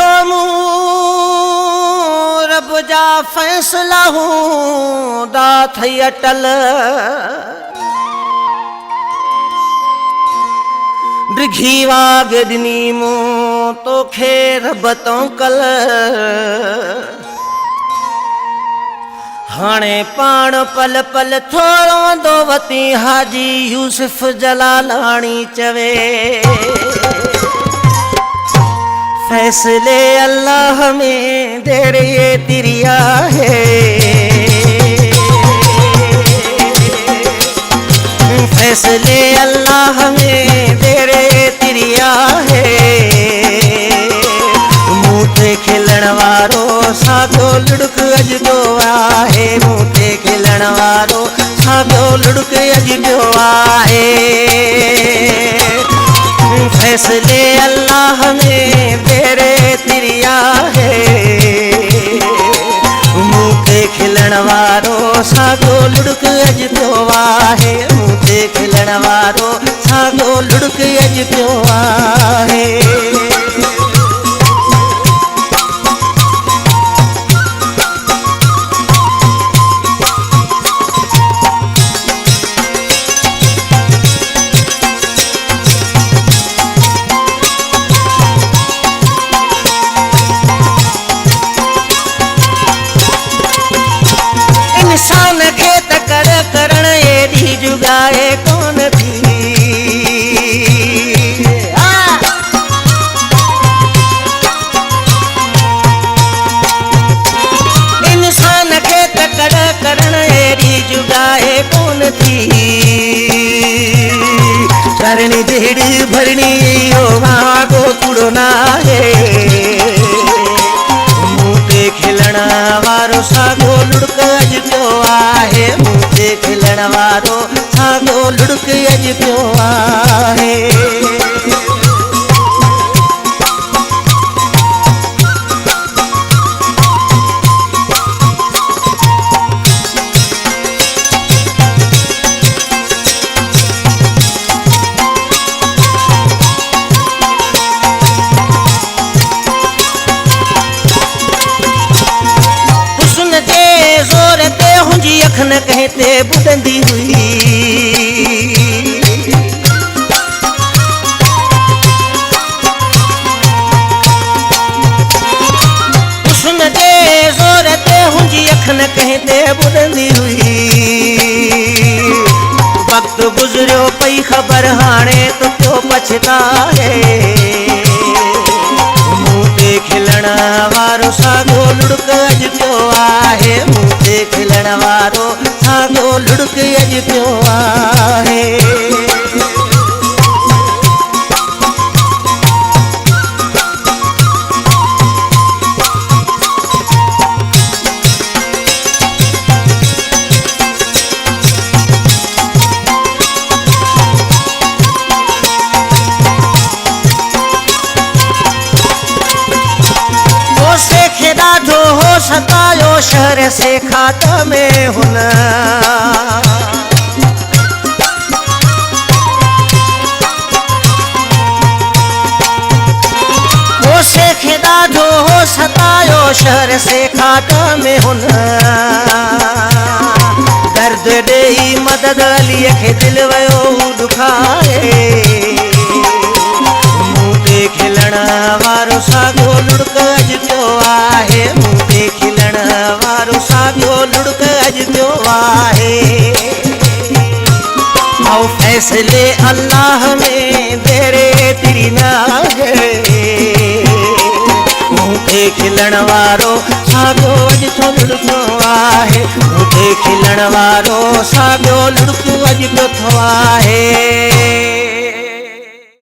तो मूं रब जा फैसला हूं दा थई अटल डिघी वाग ॾिनी मूं तोखे रब तो कल हाणे पाण पल पल थोड़ो दो वती हाजी यूसुफ जलालाणी चवे फैसले अल्लाह में देर ये तिरिया है फैसले अल्लाह में देर ये तिरिया है मुँह ते खिलण वारो सागो लुड़क अज पियो आहे मुँह ते खिलण वारो सागो लुड़क अज पियो आहे फैसले अल्लाह में तेरे तिरिया है मुँह ते खिलण वारो सागो लुड़क अज पियो आहे मुँह ते खिलण वारो सागो लुड़क अज पियो आहे इंसान खे त करण एडी जुगाए कोन थी इंसान खे त करण एडी जुगाए कोन थी करणी देड़ भरणी यो वागो कूड़ो ना है खिलण वारो सागो लुड़क अज पियो आहे मुँह ते खिलण वारो सागो लुड़क अज पियो आहे अखन कहते बुडंदी हुई हुस्न दे जोर ते हुंजी अखन कहते बुडंदी हुई वक्त गुजरियो पई खबर हाणे तो क्यों पछताए मुँह ते खिलण वारो सागो लुड़क अज पियो आहे मुँह ते खिलण वारो सागो लुड़क अज पियो आहे सतायो शहर से खात्मे हुन से खेदा जो हो सतायो शहर से खात्मे हुन दर्द देई मदद अली के दिल वयो दुखाए मुँह ते खिलण वारो सागो लुड़क अज पियो आहे मुँह ते खिलण वारो सागो लुड़क अज पियो आहे आओ फैसले अल्लाह में तेरे तिरी ना है मुँह ते खिलण वारो सागो अज तो लुड़को आहे मुँह ते खिलण वारो सागो लुड़को अज पियो थो आहे